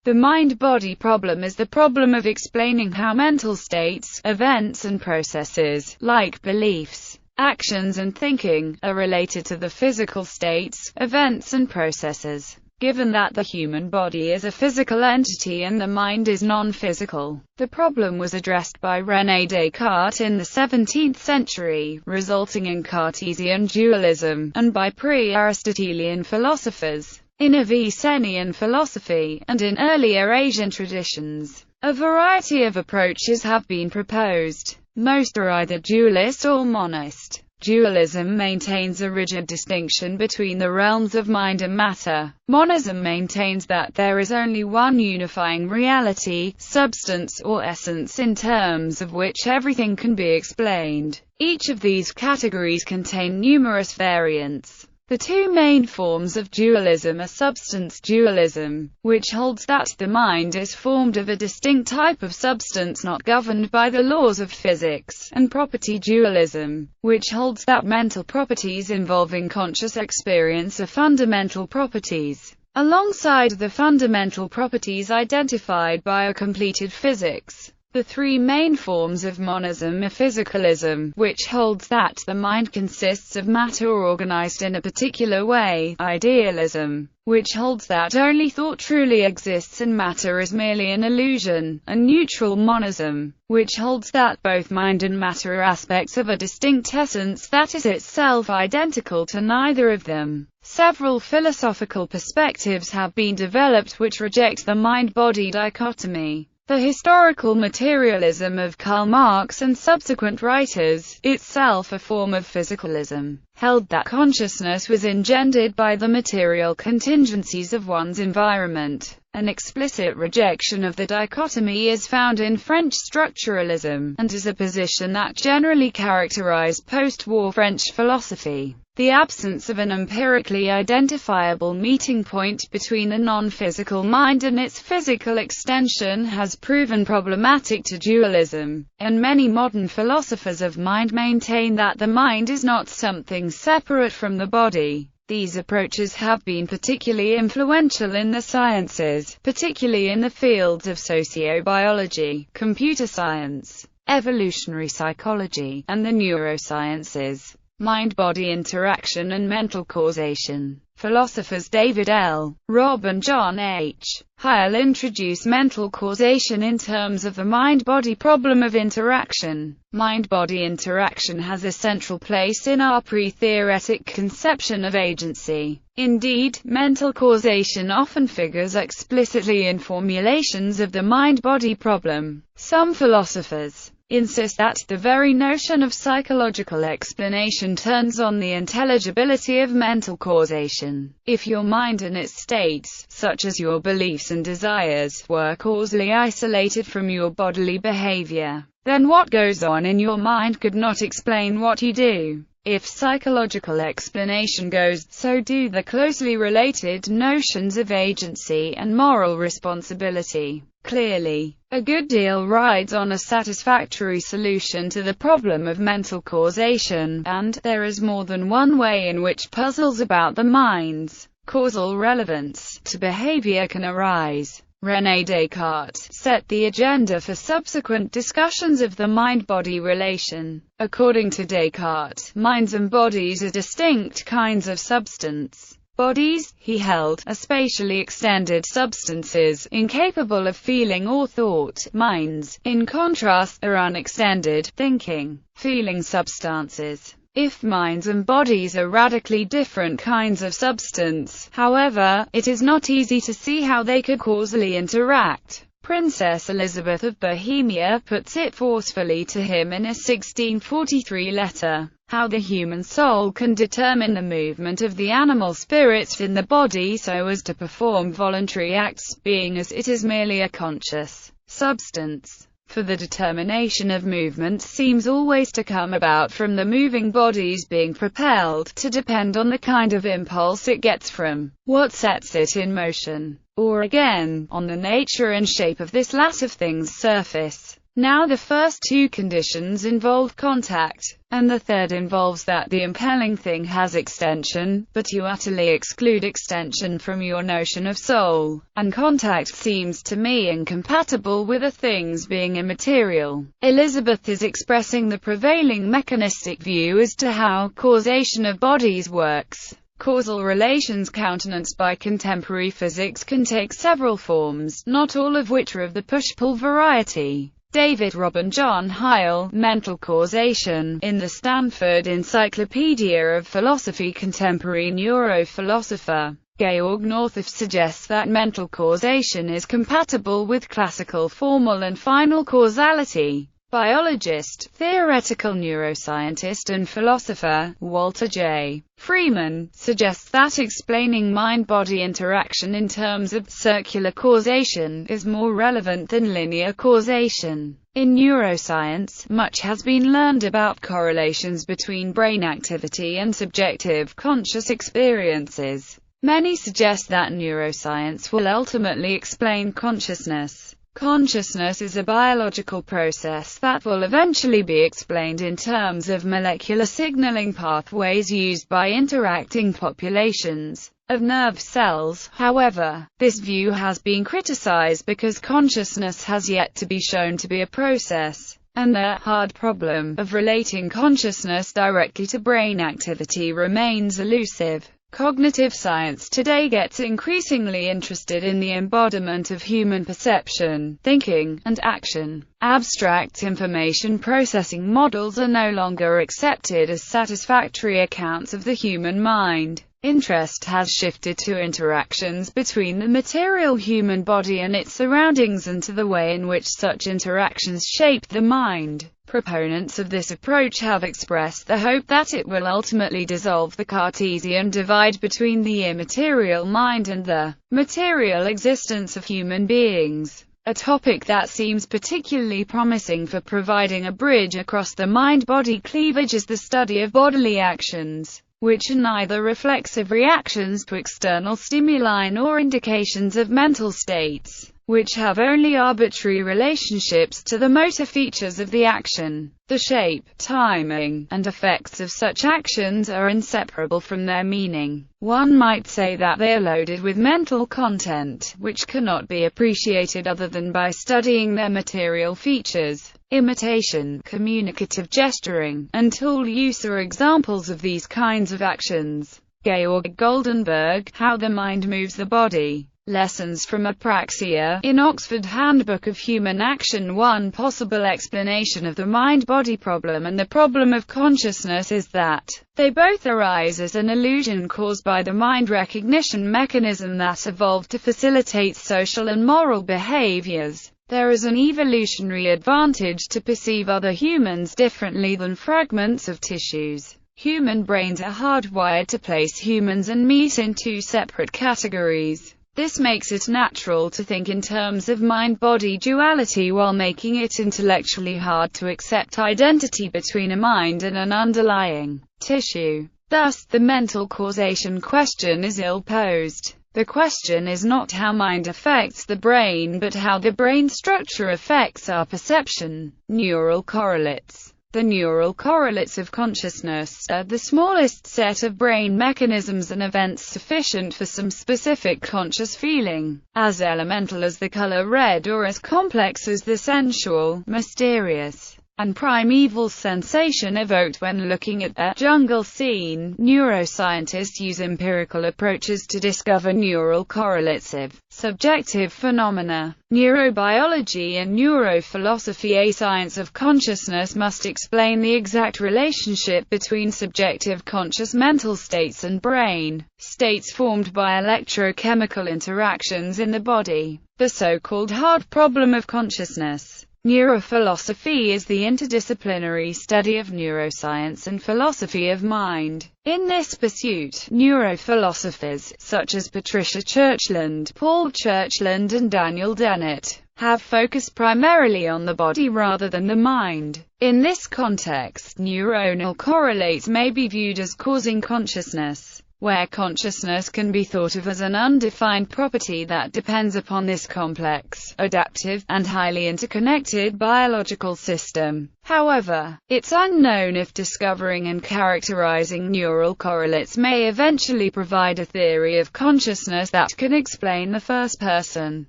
The mind-body problem is the problem of explaining how mental states, events and processes, like beliefs, actions and thinking, are related to the physical states, events and processes. Given that the human body is a physical entity and the mind is non-physical, the problem was addressed by René Descartes in the 17th century, resulting in Cartesian dualism, and by pre-Aristotelian philosophers in Avicennian philosophy, and in earlier Asian traditions. A variety of approaches have been proposed. Most are either dualist or monist. Dualism maintains a rigid distinction between the realms of mind and matter. Monism maintains that there is only one unifying reality, substance or essence in terms of which everything can be explained. Each of these categories contain numerous variants. The two main forms of dualism are substance dualism, which holds that the mind is formed of a distinct type of substance not governed by the laws of physics, and property dualism, which holds that mental properties involving conscious experience are fundamental properties, alongside the fundamental properties identified by a completed physics. The three main forms of monism are physicalism, which holds that the mind consists of matter organized in a particular way; idealism, which holds that only thought truly exists and matter is merely an illusion; and neutral monism, which holds that both mind and matter are aspects of a distinct essence that is itself identical to neither of them. Several philosophical perspectives have been developed which reject the mind-body dichotomy. The historical materialism of Karl Marx and subsequent writers, itself a form of physicalism, held that consciousness was engendered by the material contingencies of one's environment. An explicit rejection of the dichotomy is found in French structuralism, and is a position that generally characterized post-war French philosophy. The absence of an empirically identifiable meeting point between the non-physical mind and its physical extension has proven problematic to dualism, and many modern philosophers of mind maintain that the mind is not something separate from the body. These approaches have been particularly influential in the sciences, particularly in the fields of sociobiology, computer science, evolutionary psychology, and the neurosciences. Mind-body interaction and mental causation. Philosophers David L. Robb and John H. Heil introduce mental causation in terms of the mind-body problem of interaction. Mind-body interaction has a central place in our pre-theoretic conception of agency. Indeed, mental causation often figures explicitly in formulations of the mind-body problem. Some philosophers insist that the very notion of psychological explanation turns on the intelligibility of mental causation. If your mind and its states, such as your beliefs and desires, were causally isolated from your bodily behavior, then what goes on in your mind could not explain what you do. If psychological explanation goes, so do the closely related notions of agency and moral responsibility. Clearly, a good deal rides on a satisfactory solution to the problem of mental causation, and there is more than one way in which puzzles about the mind's causal relevance to behavior can arise. René Descartes set the agenda for subsequent discussions of the mind-body relation. According to Descartes, minds and bodies are distinct kinds of substance. Bodies, he held, are spatially extended substances, incapable of feeling or thought. Minds, in contrast, are unextended, thinking, feeling substances. If minds and bodies are radically different kinds of substance, however, it is not easy to see how they could causally interact. Princess Elizabeth of Bohemia puts it forcefully to him in a 1643 letter, how the human soul can determine the movement of the animal spirits in the body so as to perform voluntary acts, being as it is merely a conscious substance. For the determination of movement seems always to come about from the moving body's being propelled, to depend on the kind of impulse it gets from what sets it in motion, or again, on the nature and shape of this latter thing's surface. Now the first two conditions involve contact, and the third involves that the impelling thing has extension, but you utterly exclude extension from your notion of soul, and contact seems to me incompatible with a thing's being immaterial. Elizabeth is expressing the prevailing mechanistic view as to how causation of bodies works. Causal relations countenanced by contemporary physics can take several forms, not all of which are of the push-pull variety. David Robin John Heil, Mental Causation, in the Stanford Encyclopedia of Philosophy. Contemporary neurophilosopher Georg Northoff suggests that mental causation is compatible with classical formal and final causality. Biologist, theoretical neuroscientist and philosopher, Walter J. Freeman, suggests that explaining mind-body interaction in terms of circular causation is more relevant than linear causation. In neuroscience, much has been learned about correlations between brain activity and subjective conscious experiences. Many suggest that neuroscience will ultimately explain consciousness. Consciousness is a biological process that will eventually be explained in terms of molecular signaling pathways used by interacting populations of nerve cells. However, this view has been criticized because consciousness has yet to be shown to be a process, and the hard problem of relating consciousness directly to brain activity remains elusive. Cognitive science today gets increasingly interested in the embodiment of human perception, thinking, and action. Abstract information processing models are no longer accepted as satisfactory accounts of the human mind. Interest has shifted to interactions between the material human body and its surroundings and to the way in which such interactions shape the mind. Proponents of this approach have expressed the hope that it will ultimately dissolve the Cartesian divide between the immaterial mind and the material existence of human beings. A topic that seems particularly promising for providing a bridge across the mind-body cleavage is the study of bodily actions, which are neither reflexive reactions to external stimuli nor indications of mental states, which have only arbitrary relationships to the motor features of the action. The shape, timing, and effects of such actions are inseparable from their meaning. One might say that they are loaded with mental content, which cannot be appreciated other than by studying their material features. Imitation, communicative gesturing, and tool use are examples of these kinds of actions. Georg Goldenberg, How the Mind Moves the Body. Lessons from Apraxia. In Oxford Handbook of Human Action, one possible explanation of the mind-body problem and the problem of consciousness is that they both arise as an illusion caused by the mind recognition mechanism that evolved to facilitate social and moral behaviors. There is an evolutionary advantage to perceive other humans differently than fragments of tissues. Human brains are hardwired to place humans and meat in two separate categories. This makes it natural to think in terms of mind-body duality while making it intellectually hard to accept identity between a mind and an underlying tissue. Thus, the mental causation question is ill-posed. The question is not how mind affects the brain but how the brain structure affects our perception. Neural correlates. The neural correlates of consciousness are the smallest set of brain mechanisms and events sufficient for some specific conscious feeling, as elemental as the color red or as complex as the sensual, mysterious, and primeval sensation evoked when looking at a jungle scene. Neuroscientists use empirical approaches to discover neural correlates of subjective phenomena. Neurobiology and neurophilosophy, a science of consciousness, must explain the exact relationship between subjective conscious mental states and brain states formed by electrochemical interactions in the body. The so-called hard problem of consciousness. Neurophilosophy is the interdisciplinary study of neuroscience and philosophy of mind. In this pursuit, neurophilosophers, such as Patricia Churchland, Paul Churchland and Daniel Dennett, have focused primarily on the body rather than the mind. In this context, neuronal correlates may be viewed as causing consciousness. where consciousness can be thought of as an undefined property that depends upon this complex, adaptive, and highly interconnected biological system. However, it's unknown if discovering and characterizing neural correlates may eventually provide a theory of consciousness that can explain the first-person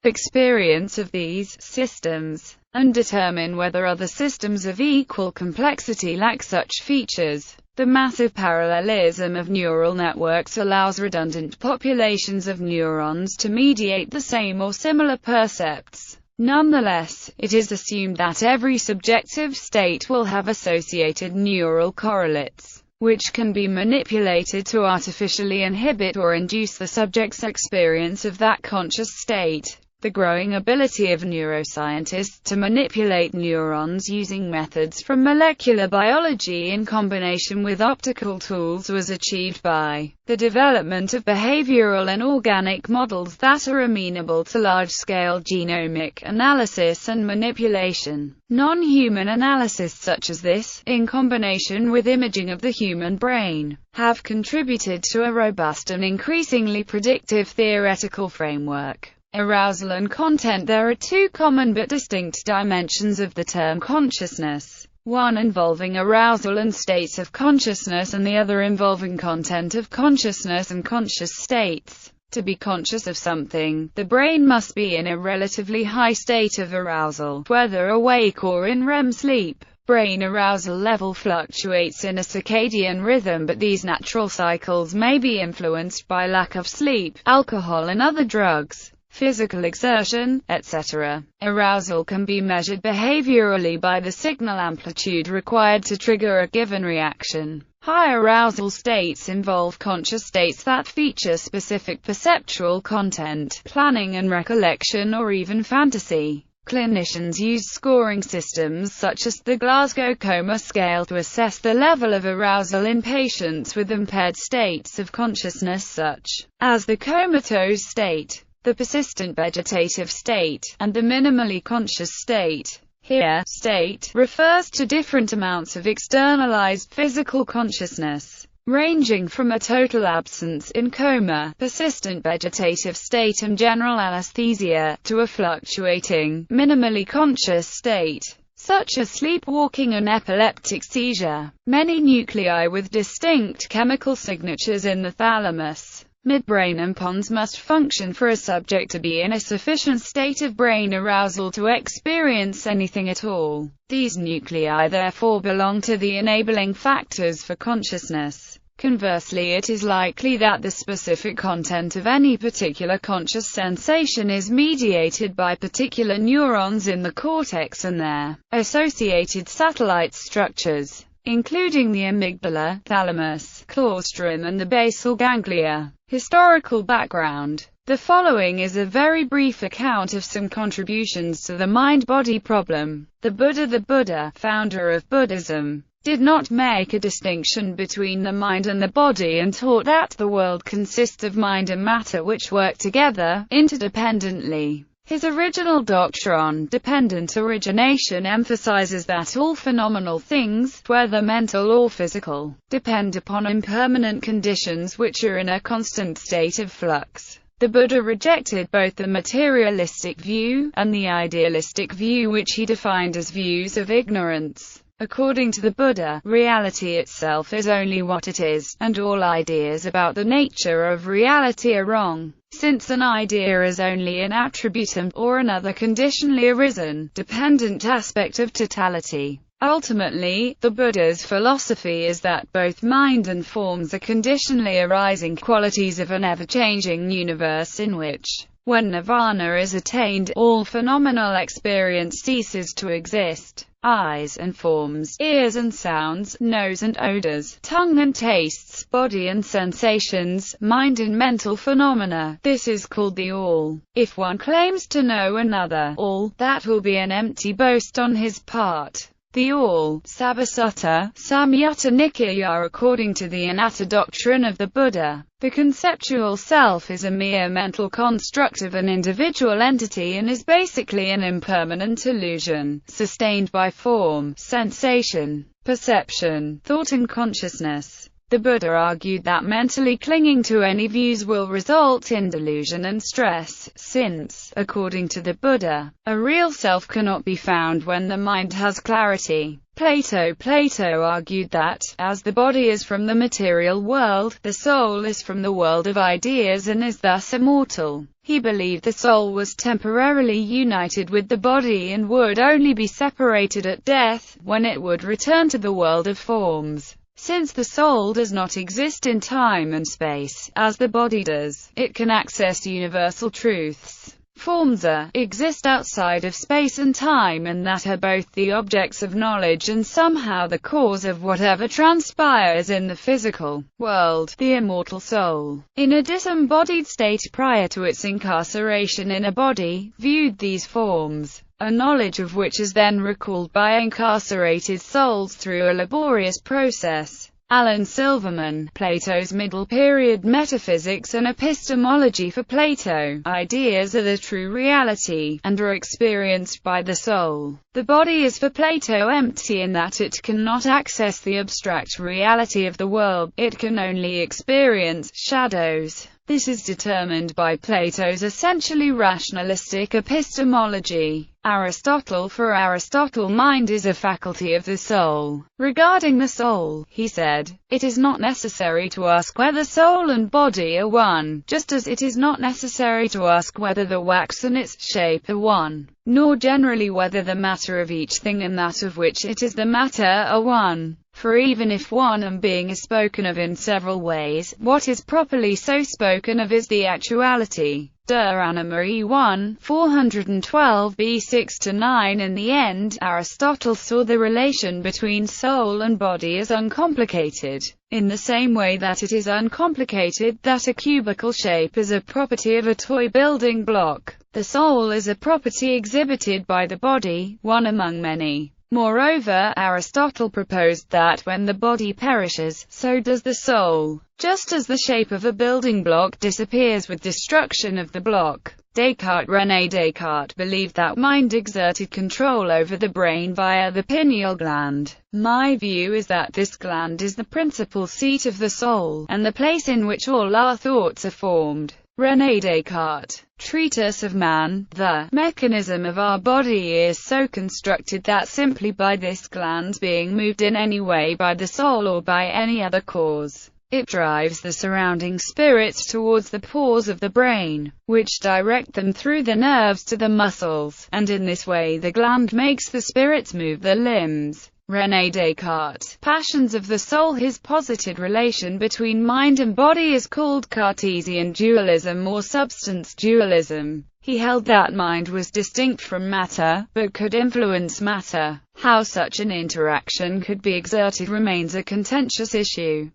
experience of these systems, and determine whether other systems of equal complexity lack such features. The massive parallelism of neural networks allows redundant populations of neurons to mediate the same or similar percepts. Nonetheless, it is assumed that every subjective state will have associated neural correlates, which can be manipulated to artificially inhibit or induce the subject's experience of that conscious state. The growing ability of neuroscientists to manipulate neurons using methods from molecular biology in combination with optical tools was achieved by the development of behavioral and organic models that are amenable to large-scale genomic analysis and manipulation. Non-human analysis such as this, in combination with imaging of the human brain, have contributed to a robust and increasingly predictive theoretical framework. Arousal and content. There are two common but distinct dimensions of the term consciousness, one involving arousal and states of consciousness and the other involving content of consciousness and conscious states. To be conscious of something, the brain must be in a relatively high state of arousal, whether awake or in REM sleep. Brain arousal level fluctuates in a circadian rhythm, but these natural cycles may be influenced by lack of sleep, alcohol and other drugs, physical exertion, etc. Arousal can be measured behaviorally by the signal amplitude required to trigger a given reaction. High arousal states involve conscious states that feature specific perceptual content, planning and recollection, or even fantasy. Clinicians use scoring systems such as the Glasgow Coma Scale to assess the level of arousal in patients with impaired states of consciousness such as the comatose state, the persistent vegetative state, and the minimally conscious state. Here, state refers to different amounts of externalized physical consciousness, ranging from a total absence in coma, persistent vegetative state and general anesthesia, to a fluctuating, minimally conscious state, such as sleepwalking and epileptic seizure. Many nuclei with distinct chemical signatures in the thalamus, midbrain and pons must function for a subject to be in a sufficient state of brain arousal to experience anything at all. These nuclei therefore belong to the enabling factors for consciousness. Conversely, it is likely that the specific content of any particular conscious sensation is mediated by particular neurons in the cortex and their associated satellite structures, including the amygdala, thalamus, claustrum and the basal ganglia. Historical background. The following is a very brief account of some contributions to the mind-body problem. The Buddha, founder of Buddhism, did not make a distinction between the mind and the body and taught that the world consists of mind and matter which work together, interdependently. His original doctrine, dependent origination, emphasizes that all phenomenal things, whether mental or physical, depend upon impermanent conditions which are in a constant state of flux. The Buddha rejected both the materialistic view and the idealistic view, which he defined as views of ignorance. According to the Buddha, reality itself is only what it is, and all ideas about the nature of reality are wrong, since an idea is only an attributum, or another conditionally arisen, dependent aspect of totality. Ultimately, the Buddha's philosophy is that both mind and forms are conditionally arising qualities of an ever-changing universe in which, when nirvana is attained, all phenomenal experience ceases to exist. Eyes and forms, ears and sounds, nose and odors, tongue and tastes, body and sensations, mind and mental phenomena. This is called the All. If one claims to know another All, that will be an empty boast on his part. The All, Sabbasutta, Samyutta Nikaya. According to the Anatta doctrine of the Buddha, the conceptual self is a mere mental construct of an individual entity and is basically an impermanent illusion, sustained by form, sensation, perception, thought and consciousness. The Buddha argued that mentally clinging to any views will result in delusion and stress, since, according to the Buddha, a real self cannot be found when the mind has clarity. Plato argued that, as the body is from the material world, the soul is from the world of ideas and is thus immortal. He believed the soul was temporarily united with the body and would only be separated at death, when it would return to the world of forms. Since the soul does not exist in time and space, as the body does, it can access universal truths. Forms exist outside of space and time, and that are both the objects of knowledge and somehow the cause of whatever transpires in the physical world. The immortal soul, in a disembodied state prior to its incarceration in a body, viewed these forms, a knowledge of which is then recalled by incarcerated souls through a laborious process. Alan Silverman, Plato's Middle Period Metaphysics and Epistemology. For Plato, ideas are the true reality, and are experienced by the soul. The body is for Plato empty in that it cannot access the abstract reality of the world, it can only experience shadows. This is determined by Plato's essentially rationalistic epistemology. Aristotle. For Aristotle, mind is a faculty of the soul. Regarding the soul, he said, it is not necessary to ask whether soul and body are one, just as it is not necessary to ask whether the wax and its shape are one, nor generally whether the matter of each thing and that of which it is the matter are one. For even if one and being is spoken of in several ways, what is properly so spoken of is the actuality. De Anima 1, 412b 6-9. In the end, Aristotle saw the relation between soul and body as uncomplicated, in the same way that it is uncomplicated that a cubical shape is a property of a toy building block. The soul is a property exhibited by the body, one among many. Moreover, Aristotle proposed that when the body perishes, so does the soul, just as the shape of a building block disappears with destruction of the block. René Descartes believed that mind exerted control over the brain via the pineal gland. My view is that this gland is the principal seat of the soul, and the place in which all our thoughts are formed. René Descartes, Treatise of Man. The mechanism of our body is so constructed that simply by this gland being moved in any way by the soul or by any other cause, it drives the surrounding spirits towards the pores of the brain, which direct them through the nerves to the muscles, and in this way the gland makes the spirits move the limbs. René Descartes' Passions of the Soul. His posited relation between mind and body is called Cartesian dualism or substance dualism. He held that mind was distinct from matter, but could influence matter. How such an interaction could be exerted remains a contentious issue.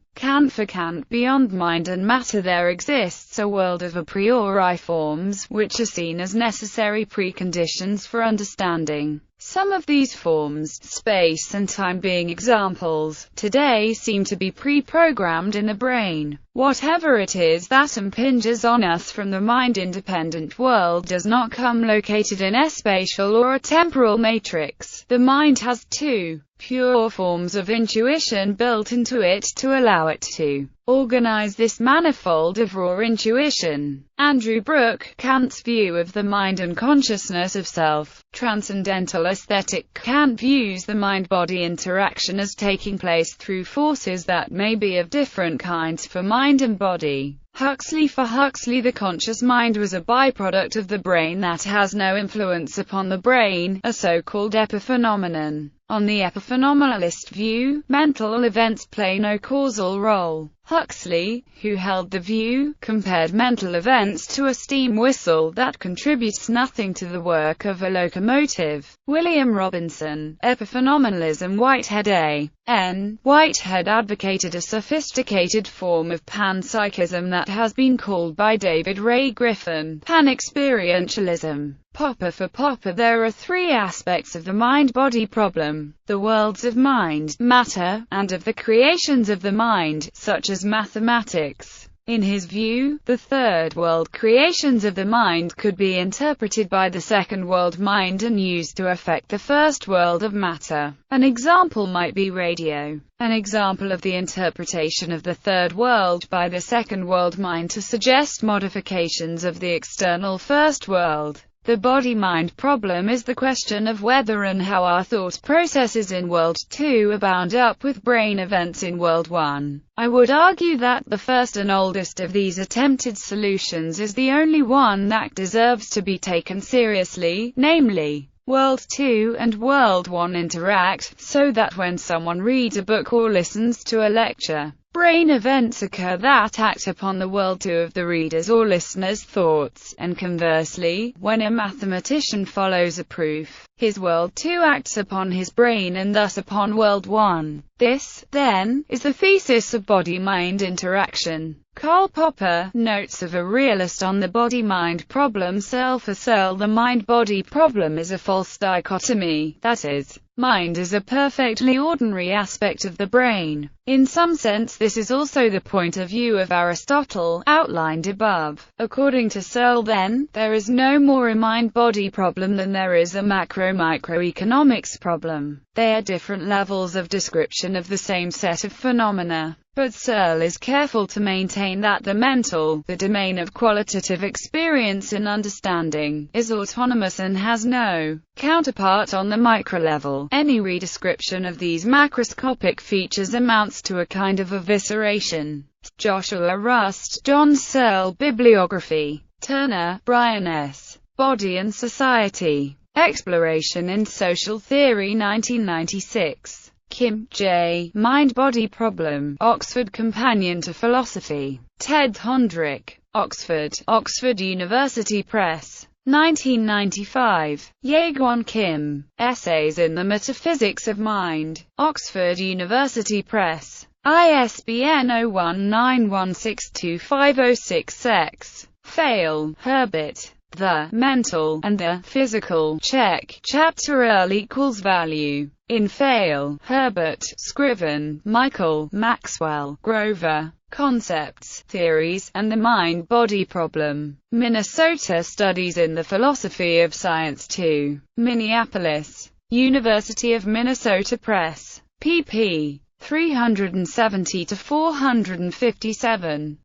For Kant, beyond mind and matter there exists a world of a priori forms, which are seen as necessary preconditions for understanding. Some of these forms, space and time being examples, today seem to be pre-programmed in the brain. Whatever it is that impinges on us from the mind-independent world does not come located in a spatial or a temporal matrix. The mind has two pure forms of intuition built into it to allow it to organize this manifold of raw intuition. Andrew Brooke, Kant's view of the mind and consciousness of self. Transcendental aesthetic. Kant views the mind-body interaction as taking place through forces that may be of different kinds for mind and body. Huxley. For Huxley, the conscious mind was a byproduct of the brain that has no influence upon the brain, a so-called epiphenomenon. On the epiphenomenalist view, mental events play no causal role. Huxley, who held the view, compared mental events to a steam whistle that contributes nothing to the work of a locomotive. William Robinson, Epiphenomenalism. Whitehead. A.N. Whitehead advocated a sophisticated form of panpsychism that has been called by David Ray Griffin panexperientialism. Popper. For Popper, there are three aspects of the mind-body problem: the worlds of mind, matter, and of the creations of the mind, such as mathematics. In his view, the third world creations of the mind could be interpreted by the second world mind and used to affect the first world of matter. An example might be radio. An example of the interpretation of the third world by the second world mind to suggest modifications of the external first world. The body-mind problem is the question of whether and how our thought processes in World 2 are bound up with brain events in World 1. I would argue that the first and oldest of these attempted solutions is the only one that deserves to be taken seriously, namely, World 2 and World 1 interact, so that when someone reads a book or listens to a lecture, brain events occur that act upon the World 2 of the reader's or listener's thoughts, and conversely, when a mathematician follows a proof, his World 2 acts upon his brain and thus upon World 1. This, then, is the thesis of body-mind interaction. Karl Popper, Notes of a Realist on the Body-Mind Problem. For Searle, the mind-body problem is a false dichotomy, that is, mind is a perfectly ordinary aspect of the brain. In some sense this is also the point of view of Aristotle, outlined above. According to Searle, then, there is no more a mind-body problem than there is a macro-microeconomics problem. They are different levels of description of the same set of phenomena. But Searle is careful to maintain that the mental, the domain of qualitative experience and understanding, is autonomous and has no counterpart on the micro-level. Any redescription of these macroscopic features amounts to a kind of evisceration. Joshua Rust, John Searle, Bibliography. Turner, Brian S. Body and Society. Exploration in Social Theory, 1996. Kim, J. Mind-Body Problem. Oxford Companion to Philosophy. Ted Hondrick. Oxford, Oxford University Press. 1995. Jaegwon Kim. Essays in the Metaphysics of Mind. Oxford University Press. ISBN 0191625066. Fail, Herbert. The Mental and the Physical. Check. Chapter Earl=value. In Fail, Herbert. Scriven, Michael, Maxwell, Grover. Concepts, Theories, and the Mind-Body Problem. Minnesota Studies in the Philosophy of Science 2. Minneapolis. University of Minnesota Press. pp. 370 to 457.